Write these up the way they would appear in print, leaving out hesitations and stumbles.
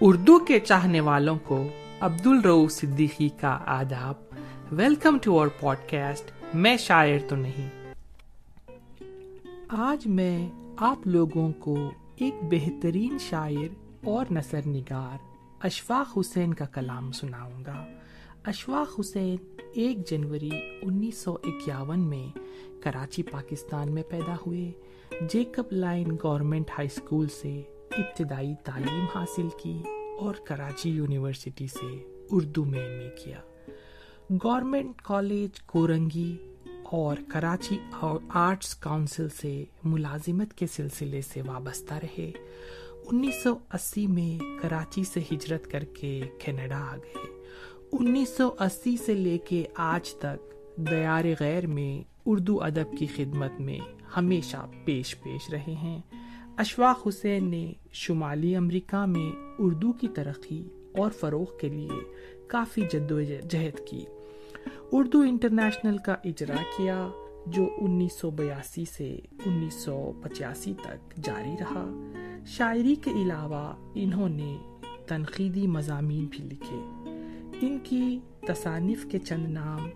اردو کے چاہنے والوں کو عبدالرؤوف صدیقی کا آداب. ویلکم ٹو اور پوڈ کاسٹ میں شاعر تو نہیں. آج میں آپ لوگوں کو ایک بہترین شاعر اور نثر نگار اشفاق حسین کا کلام سناؤں گا. اشفاق حسین 1 جنوری 1951 میں کراچی پاکستان میں پیدا ہوئے. Jacob line government high school سے ابتدائی تعلیم حاصل کی اور کراچی یونیورسٹی سے اردو میں ایم اے کیا. گورنمنٹ کالج کورنگی اور کراچی آرٹس کونسل سے ملازمت کے سلسلے سے وابستہ رہے. 1980 میں کراچی سے ہجرت کر کے کینیڈا آ گئے. 1980 سے لے کے آج تک دیار غیر میں اردو ادب کی خدمت میں ہمیشہ پیش رہے ہیں. اشفاق حسین نے شمالی امریکہ میں اردو کی ترقی اور فروغ کے لیے کافی جدوجہد کی. اردو انٹرنیشنل کا اجرا کیا جو 1982 سے 1985 تک جاری رہا. شاعری کے علاوہ انہوں نے تنقیدی مضامین بھی لکھے. ان کی تصانیف کے چند نام: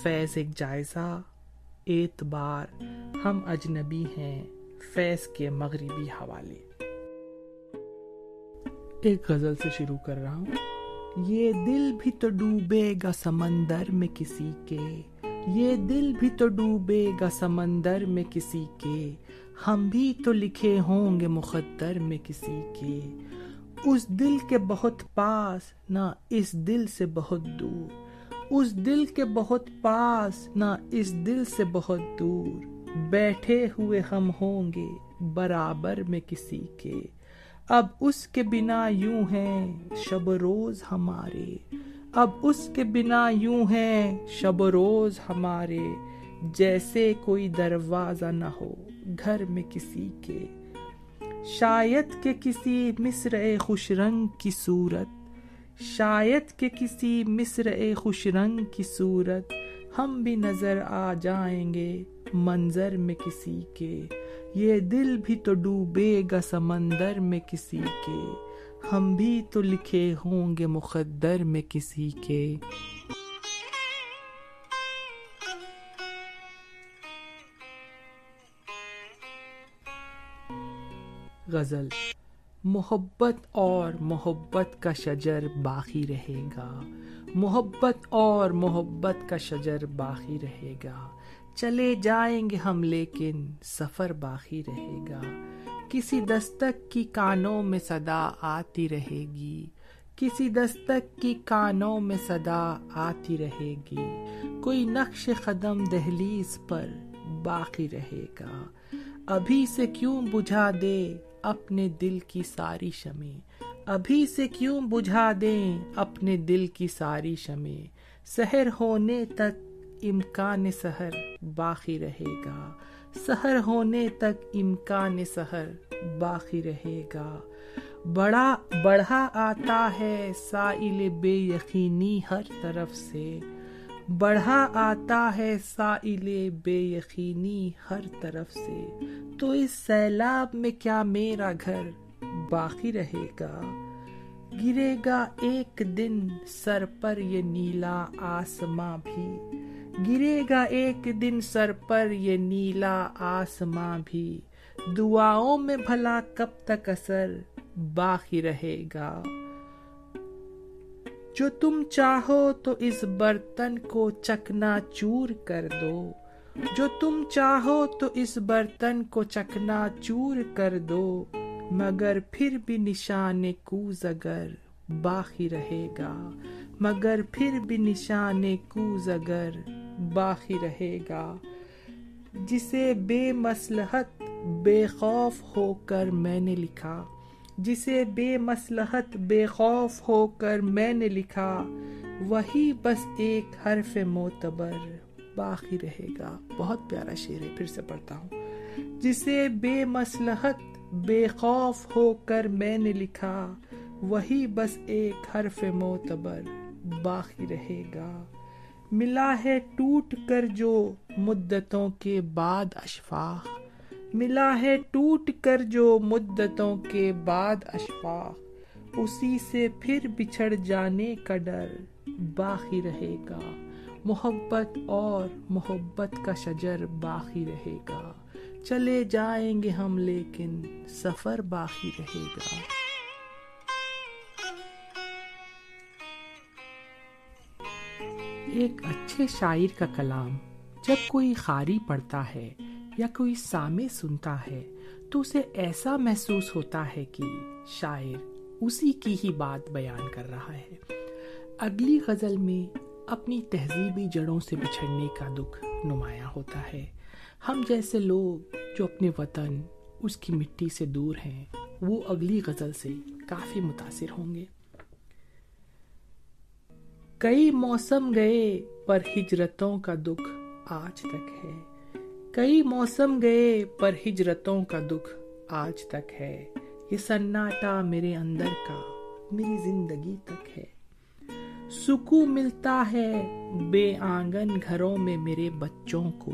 فیض ایک جائزہ، اعتبار، ہم اجنبی ہیں، فیض کے مغربی حوالے. ایک غزل سے شروع کر رہا ہوں. یہ دل بھی تو ڈوبے گا سمندر میں کسی کے، یہ دل بھی تو ڈوبے گا سمندر میں کسی کے، ہم بھی تو لکھے ہوں گے مقدر میں کسی کے. اس دل کے بہت پاس نہ اس دل سے بہت دور، اس دل کے بہت پاس نہ اس دل سے بہت دور، بیٹھے ہوئے ہم ہوں گے برابر میں کسی کے. اب اس کے بنا یوں ہیں شب و روز ہمارے، اب اس کے بنا یوں ہیں شب و روز ہمارے، جیسے کوئی دروازہ نہ ہو گھر میں کسی کے. شاید کہ کسی مصرع خوش رنگ کی صورت، شاید کہ کسی مصرع خوش رنگ کی صورت، ہم بھی نظر آ جائیں گے منظر میں کسی کے. یہ دل بھی تو ڈوبے گا سمندر میں کسی کے، ہم بھی تو لکھے ہوں گے مقدر میں کسی کے. غزل. محبت اور محبت کا شجر باقی رہے گا، محبت اور محبت کا شجر باقی رہے گا، چلے جائیں گے ہم لیکن سفر باقی رہے گا. کسی دستک کی کانوں میں صدا آتی رہے گی، کسی دستک کی کانوں میں صدا آتی رہے گی، کوئی نقش قدم دہلیز پر باقی رہے گا. ابھی سے کیوں بجھا دے اپنے دل کی ساری شمیں، ابھی سے کیوں بجھا دیں اپنے دل کی ساری شمیں، سحر ہونے تک امکان سحر باقی رہے گا، سحر ہونے تک امکان سحر باقی رہے گا. بڑھا آتا ہے سائل بے یقینی ہر طرف سے، بڑھا آتا ہے سائل بے یقینی ہر طرف سے، تو اس سیلاب میں کیا میرا گھر باقی رہے گا. گرے گا ایک دن سر پر یہ نیلا آسماں بھی، گرے گا ایک دن سر پر یہ نیلا آسماں بھی، دعاؤں میں بھلا کب تک اثر باقی رہے گا. جو تم چاہو تو اس برتن کو چکنا چور کر دو، جو تم چاہو تو اس برتن کو چکنا چور کر دو، مگر پھر بھی نشان کوز اگر باقی رہے گا، مگر پھر بھی نشان کوز اگر باقی رہے گا. جسے بے مصلحت بے خوف ہو کر میں نے لکھا، جسے بے مصلحت بے خوف ہو کر میں نے لکھا، وہی بس ایک حرف معتبر باقی رہے گا. بہت پیارا شعر ہے، پھر سے پڑھتا ہوں. جسے بے مصلحت بے خوف ہو کر میں نے لکھا، وہی بس ایک حرف معتبر باقی رہے گا. ملا ہے ٹوٹ کر جو مدتوں کے بعد اشفاق، ملا ہے ٹوٹ کر جو مدتوں کے بعد اشفاق، اسی سے پھر بچھڑ جانے کا ڈر باقی رہے گا. محبت اور محبت کا شجر باقی رہے گا. چلے جائیں گے ہم لیکن سفر باقی رہے گا. ایک اچھے شاعر کا کلام جب کوئی قاری پڑھتا ہے یا کوئی سامع سنتا ہے تو اسے ایسا محسوس ہوتا ہے کہ شاعر اسی کی ہی بات بیان کر رہا ہے. اگلی غزل میں اپنی تہذیبی جڑوں سے بچھڑنے کا دکھ نمایاں ہوتا ہے. ہم جیسے لوگ جو اپنے وطن اس کی مٹی سے دور ہیں وہ اگلی غزل سے کافی متاثر ہوں گے. کئی موسم گئے پر ہجرتوں کا دکھ آج تک ہے. کئی موسم گئے پر ہجرتوں کا دکھ آج تک ہے. یہ سناٹا میرے اندر کا میری زندگی تک ہے. سکون ملتا ہے بے آنگن گھروں میں میرے بچوں کو.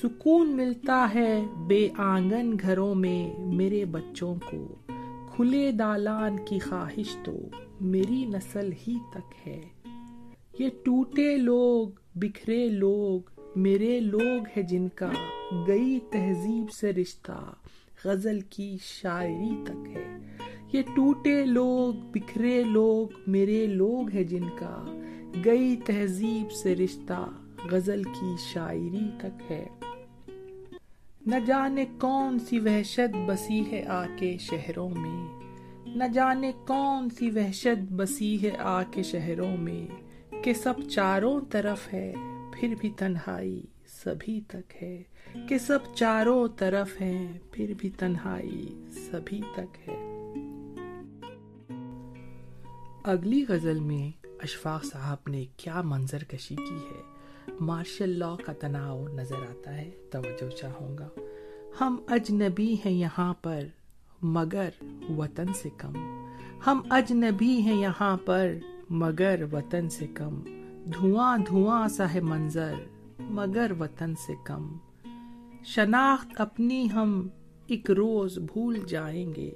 سکون ملتا ہے بے آنگن گھروں میں میرے بچوں کو. کھلے دالان کی خواہش تو میری نسل ہی تک ہے. یہ ٹوٹے لوگ بکھرے لوگ میرے لوگ ہیں جن کا گئی تہذیب سے رشتہ غزل کی شاعری تک ہے. یہ ٹوٹے لوگ بکھرے لوگ میرے لوگ ہیں جن کا گئی تہذیب سے رشتہ غزل کی شاعری تک ہے. نہ جانے کون سی وحشت بسی ہے آ کے شہروں میں. نہ جانے کون سی وحشت بسی ہے آ کے شہروں میں کہ سب چاروں طرف ہے پھر بھی تنہائی سبھی تک ہے. کہ سب چاروں طرف ہیں پھر بھی تنہائی سبھی تک ہے. اگلی غزل میں اشفاق صاحب نے کیا منظر کشی کی ہے. مارشل لاء کا تناؤ نظر آتا ہے. توجہ چاہوں گا. ہم اجنبی ہیں یہاں پر مگر وطن سے کم. ہم اجنبی ہیں یہاں پر مگر وطن سے کم. دھواں دھواں سا ہے منظر مگر وطن سے کم. شناخت اپنی ہم ایک روز بھول جائیں گے.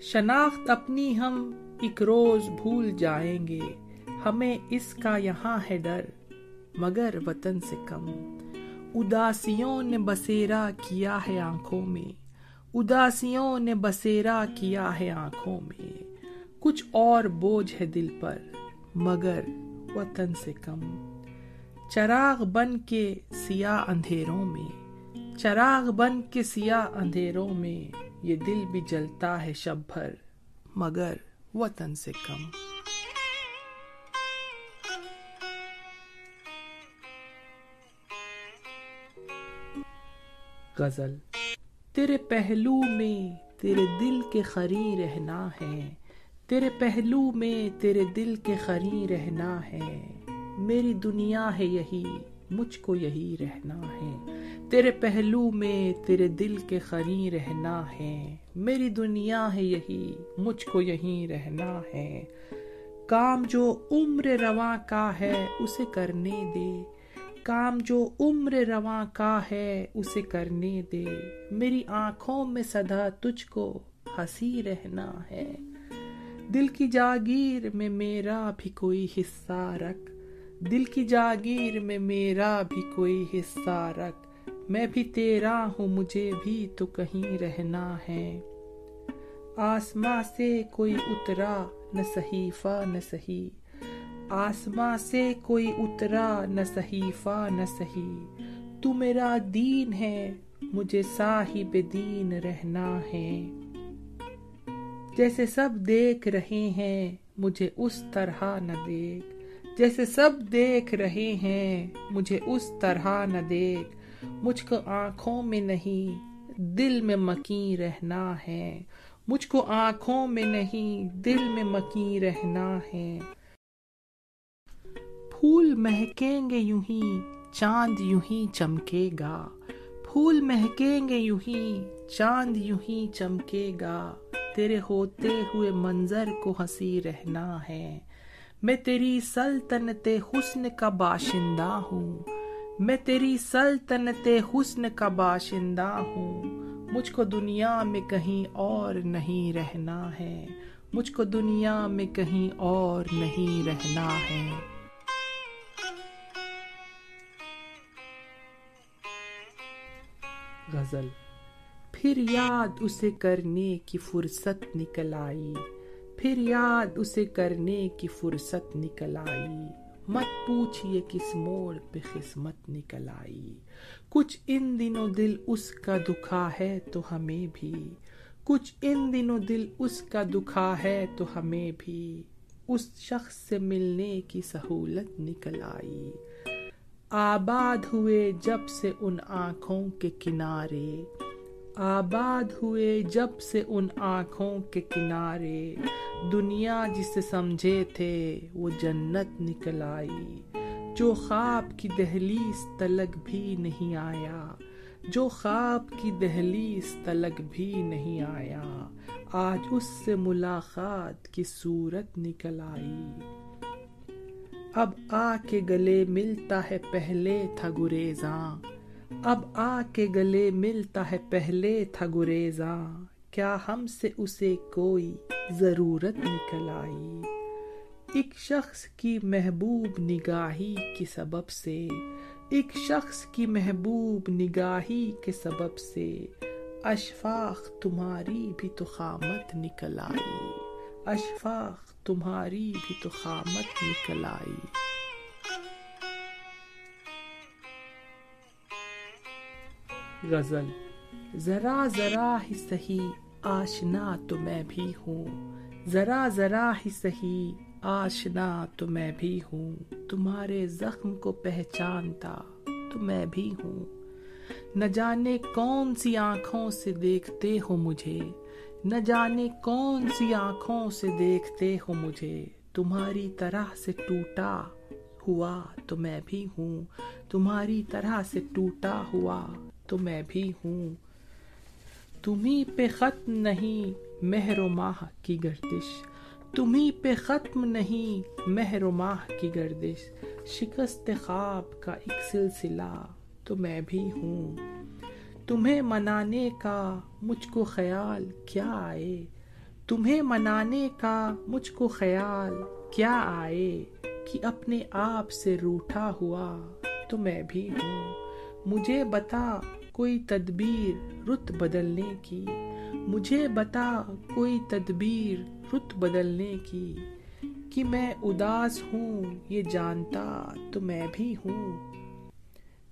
شناخت اپنی ہم ایک روز بھول جائیں گے. ہمیں اس کا یہاں ہے ڈر مگر وطن سے کم. اداسیوں نے بسیرا کیا ہے آنکھوں میں. اداسیوں نے بسیرا کیا ہے آنکھوں میں. کچھ اور بوجھ ہے دل پر مگر وطن سے کم. چراغ بن کے سیاہ اندھیروں میں. چراغ بن کے سیاہ اندھیروں میں یہ دل بھی جلتا ہے شب بھر مگر وطن سے کم. غزل. تیرے پہلو میں تیرے دل کے قرین رہنا ہے. تیرے پہلو میں تیرے دل کے قرین رہنا ہے. میری دنیا ہے یہی مجھ کو یہی رہنا ہے. تیرے پہلو میں تیرے دل کے قرین رہنا ہے. میری دنیا ہے یہی مجھ کو یہی رہنا ہے. کام جو عمر رواں کا ہے اسے کرنے دے. کام جو عمر رواں کا ہے اسے کرنے دے. میری آنکھوں میں سدا تجھ کو ہنسی رہنا ہے. دل کی جاگیر میں میرا بھی کوئی حصہ رکھ. دل کی جاگیر میں میرا بھی کوئی حصہ رکھ. میں بھی تیرا ہوں مجھے بھی تو کہیں رہنا ہے. آسماں سے کوئی اترا نہ صحیفہ نہ صحیح. آسماں سے کوئی اترا نہ صحیفہ نہ صحیح. تو میرا دین ہے مجھے صاحب دین رہنا ہے. جیسے سب دیکھ رہے ہیں مجھے اس طرح نہ دیکھ. جیسے سب دیکھ رہے ہیں مجھے اس طرح نہ دیکھ. مجھ کو آنکھوں میں نہیں دل میں مکیں رہنا ہے. مجھ کو آنکھوں میں نہیں دل میں مکیں رہنا ہے. پھول مہکیں گے یوں ہی چاند یوں ہی چمکے گا. پھول مہکیں گے یوں ہی چاند یوں ہی چمکے گا. تیرے ہوتے ہوئے منظر کو ہنسی رہنا ہے. میں تیری سلطنت حسن کا باشندہ ہوں. میں تیری سلطنت حسن کا باشندہ ہوں. مجھ کو دنیا میں کہیں اور نہیں رہنا ہے، مجھ کو دنیا میں کہیں اور نہیں رہنا ہے۔ غزل۔ پھر یاد اسے کرنے کی فرصت نکل آئی، پھر یاد اسے کرنے کی فرصت نکل آئی، مت پوچھئے کس موڑ پہ قسمت نکل آئی۔ کچھ ان دنوں دل اس کا دکھا ہے تو ہمیں بھی، کچھ ان دنوں دل اس کا دکھا ہے تو ہمیں بھی، اس شخص سے ملنے کی سہولت نکل آئی۔ آباد ہوئے جب سے ان آنکھوں کے کنارے، آباد ہوئے جب سے ان آنکھوں کے کنارے، دنیا جسے سمجھے تھے وہ جنت نکل آئی۔ جو خواب کی دہلیز تلک بھی نہیں آیا، جو خواب کی دہلیز تلک بھی نہیں آیا، آج اس سے ملاقات کی صورت نکل آئی۔ اب آ کے گلے ملتا ہے پہلے تھا گریزاں، اب آ کے گلے ملتا ہے پہلے تھا گریزاں، کیا ہم سے اسے کوئی ضرورت نکل آئی۔ ایک شخص کی محبوب نگاہی کے سبب سے، ایک شخص کی محبوب نگاہی کے سبب سے، اشفاق تمہاری بھی تو قامت نکل آئی، اشفاق تمہاری بھی تو قامت نکل آئی۔ غزل۔ ذرا ذرا ہی سہی آشنا تو میں بھی ہوں، ذرا ذرا ہی سہی آشنا تو میں بھی ہوں، تمہارے زخم کو پہچانتا تو میں بھی ہوں۔ نہ جانے کون سی آنکھوں سے دیکھتے ہو مجھے، نہ جانے کون سی آنکھوں سے دیکھتے ہو مجھے، تمہاری طرح سے ٹوٹا ہوا تو میں بھی ہوں، تمہاری طرح سے ٹوٹا ہوا تو میں بھی ہوں۔ تمہیں پہ ختم نہیں مہر و ماہ کی گردش، تمہیں پہ ختم نہیں مہر و ماہ کی گردش، شکست خواب کا ایک سلسلہ تو میں بھی ہوں۔ تمہیں منانے کا مجھ کو خیال کیا آئے، تمہیں منانے کا مجھ کو خیال کیا آئے، کہ اپنے آپ سے روٹھا ہوا تو میں بھی ہوں۔ مجھے بتا کوئی تدبیر رت بدلنے کی، مجھے بتا کوئی تدبیر رت بدلنے کی، کہ میں اداس ہوں یہ جانتا تو میں بھی ہوں۔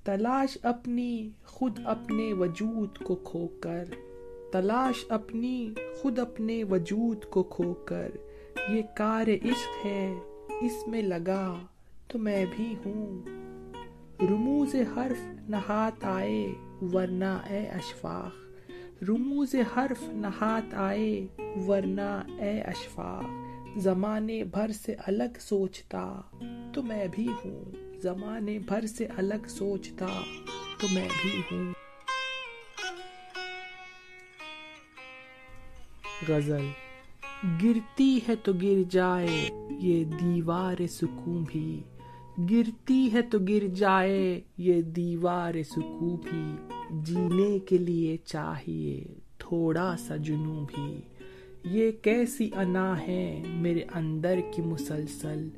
تلاش اپنی خود اپنے وجود کو کھو کر، تلاش اپنی خود اپنے وجود کو کھو کر، یہ کار عشق ہے اس میں لگا تو میں بھی ہوں۔ رموز حرف نہ ہاتھ آئے ورنہ اے اشفاق، رموز حرف نہ ہاتھ آئے ورنہ اے اشفاق، زمانے بھر سے الگ سوچتا تو میں بھی ہوں، زمانے بھر سے الگ سوچتا تو میں بھی ہوں۔ غزل۔ گرتی ہے تو گر جائے یہ دیوار سکون بھی، گرتی ہے تو گر جائے یہ دیوار سکون بھی، جینے کے لیے چاہیے تھوڑا سا جنوں بھی، یہ کیسی انا ہے میرے اندر کی مسلسل،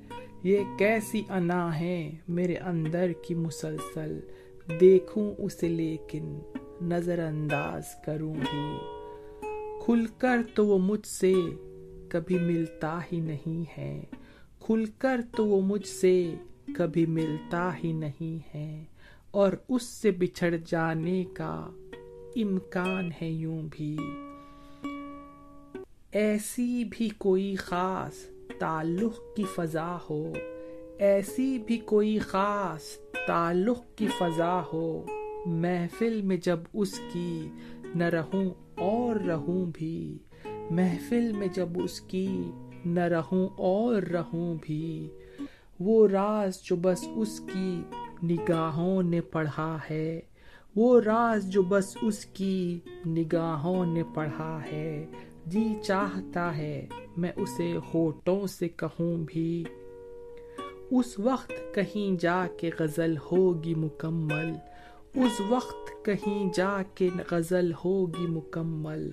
یہ کیسی انا ہے میرے اندر کی مسلسل، دیکھوں اسے لیکن نظر انداز کروں بھی، کھل کر تو وہ مجھ سے کبھی ملتا ہی نہیں ہے، کھل کر تو وہ مجھ سے کبھی ملتا ہی نہیں ہے، اور اس سے بچھڑ جانے کا امکان ہے یوں بھی، ایسی بھی کوئی خاص تعلق کی فضا ہو، ایسی بھی کوئی خاص تعلق کی فضا ہو، محفل میں جب اس کی نہ رہوں اور رہوں بھی، محفل میں جب اس کی نہ رہوں اور رہوں بھی، وہ راز جو بس اس کی نگاہوں نے پڑھا ہے، وہ راز جو بس اس کی نگاہوں نے پڑھا ہے، جی چاہتا ہے میں اسے ہونٹوں سے کہوں بھی، اس وقت کہیں جا کے غزل ہوگی مکمل، اس وقت کہیں جا کے غزل ہوگی مکمل،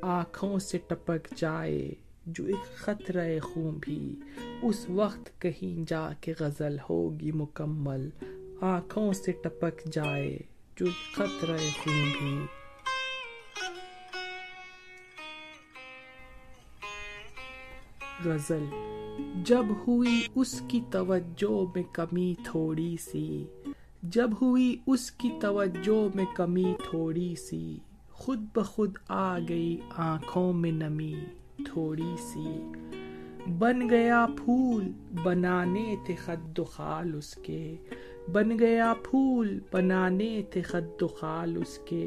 آنکھوں سے ٹپک جائے جو ایک قطرہ خون بھی، اس وقت کہیں جا کے غزل ہوگی مکمل، آنکھوں سے ٹپک جائے جو ایک قطرہ خون بھی۔ غزل۔ جب ہوئی اس کی توجہ میں کمی تھوڑی سی، جب ہوئی اس کی توجہ میں کمی تھوڑی سی، خود بخود آ گئی آنکھوں میں نمی تھوڑی سی، بن گیا پھول بنانے تھے خد و خال اس کے، بن گیا پھول بنانے تھے خد و خال اس کے،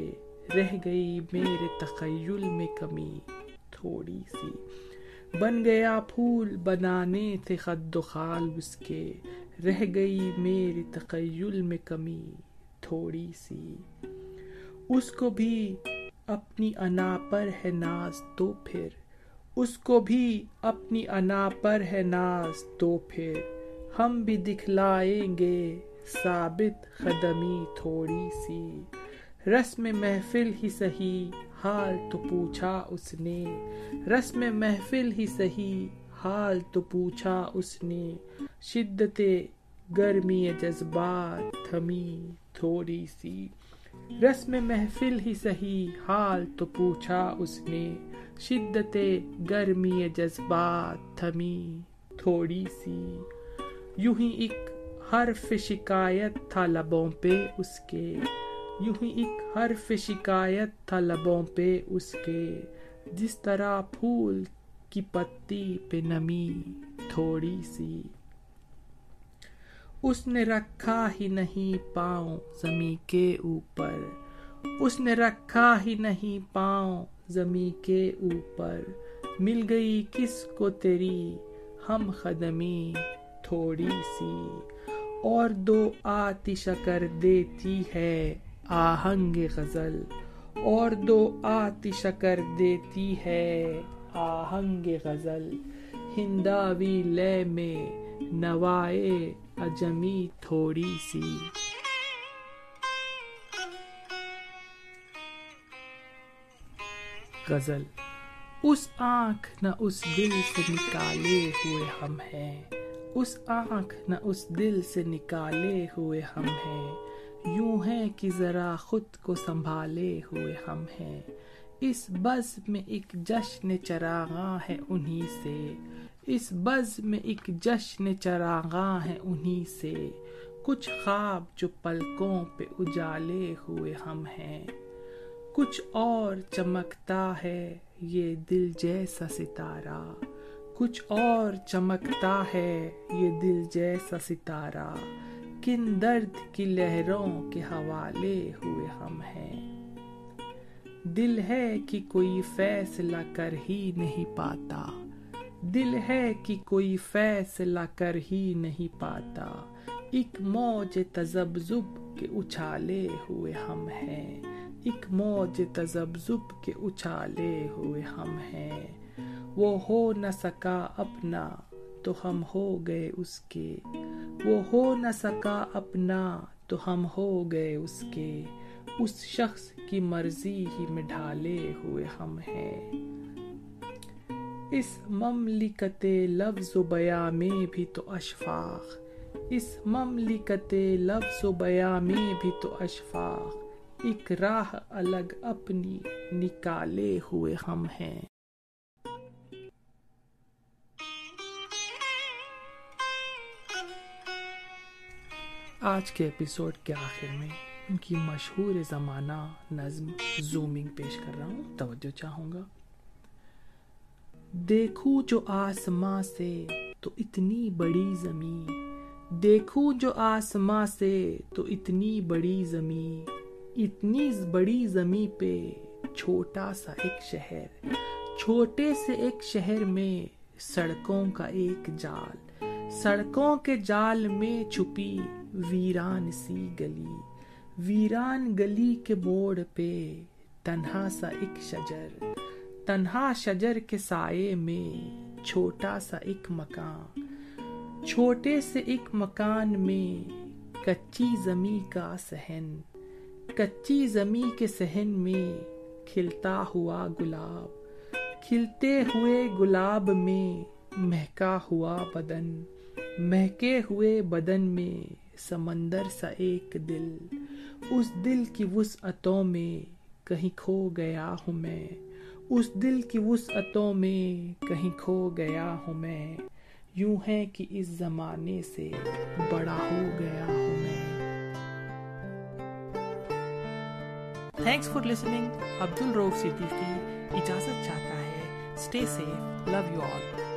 رہ گئی میرے تخیل میں کمی تھوڑی سی، بن گیا پھول بنانے تھے خد و خال اس کے، رہ گئی میرے تخیل میں کمی تھوڑی سی، اس کو بھی اپنی انا پر ہے ناز تو پھر، اس کو بھی اپنی انا پر ہے ناز تو پھر، ہم بھی دکھلائیں گے ثابت قدمی تھوڑی سی، رسم محفل ہی سہی حال تو پوچھا اس نے، رسم محفل ہی سہی حال تو پوچھا اس نے، شدت گرمی جذبات تھمی تھوڑی سی، رسم محفل ہی سہی حال تو پوچھا اس نے، شدت گرمی جذبات تھمی تھوڑی سی، یوں ہی ایک حرف شکایت تھا لبوں پہ اس کے، یوں ہی ایک حرف شکایت تھا لبوں پہ اس کے، جس طرح پھول کی پتی پہ نمی تھوڑی سی، اس نے رکھا ہی نہیں پاؤں زمیں کے اوپر، اس نے رکھا ہی نہیں پاؤں زمیں کے اوپر، مل گئی کس کو تیری ہم قدمی تھوڑی سی، اور دو آتش کر دیتی ہے آہنگ غزل، اور دو آتش کر دیتی ہے آہنگ غزل، ہنداوی لے میں نوائے عجمی تھوڑی سی۔ غزل۔ اس آنکھ نہ اس دل سے نکالے ہوئے ہم ہیں، اس آنکھ نہ اس دل سے نکالے ہوئے ہم ہیں، یوں ہے کہ ذرا خود کو سنبھالے ہوئے ہم ہیں، اس بزم میں ایک جشن چراغاں ہے انہی سے، اس بزم میں ایک جشن چراغاں ہے انہی سے، کچھ خواب جو پلکوں پہ اجالے ہوئے ہم ہیں، کچھ اور چمکتا ہے یہ دل جیسا ستارہ، کچھ اور چمکتا ہے یہ دل جیسا ستارہ، کن درد کی لہروں کے حوالے ہوئے ہم ہیں، دل ہے کہ کوئی فیصلہ کر ہی نہیں پاتا، دل ہے کہ کوئی فیصلہ کر ہی نہیں پاتا، ایک موج تذبذب کے اچھالے ہوئے ہم ہیں، ایک موج تذبذب کے اچھالے ہوئے ہم ہیں، وہ ہو نہ سکا اپنا تو ہم ہو گئے اس کے، وہ ہو نہ سکا اپنا تو ہم ہو گئے اس کے، اس شخص کی مرضی ہی میں ڈھالے ہوئے ہم ہیں، اس مملکت لفظ و بیاں میں بھی تو اشفاق، اس مملکت لفظ و بیاں میں بھی تو اشفاق، ایک راہ الگ اپنی نکالے ہوئے ہم ہیں۔ آج کے ایپیسوڈ کے آخر میں ان کی مشہور زمانہ نظم زومنگ پیش کر رہا ہوں، توجہ چاہوں گا۔ دیکھوں جو آسماں سے تو اتنی بڑی زمین، دیکھوں جو آسماں سے تو اتنی بڑی زمین، اتنی بڑی زمین پہ چھوٹا سا ایک شہر، چھوٹے سے ایک شہر میں سڑکوں کا ایک جال، سڑکوں کے جال میں چھپی ویران سی گلی، ویران گلی کے موڑ پہ تنہا سا ایک شجر، تنہا شجر کے سائے میں چھوٹا سا ایک مکان، چھوٹے سے ایک مکان میں کچی زمیں کا صحن، کچی زمیں کے صحن میں کھلتا ہوا گلاب، کھلتے ہوئے گلاب میں مہکا ہوا بدن، مہکے ہوئے بدن میں سمندر سا ایک دل، اس دل کی وسعتوں میں کہیں کھو گیا ہوں میں، اس دل کی وسعتوں میں کہیں کھو گیا ہوں میں، یوں ہے کہ اس زمانے سے بڑا ہو گیا ہوں میں۔ Thanks for listening. Abdur Rauf Siddiqui اجازت چاہتا ہے۔ Stay safe, love you all.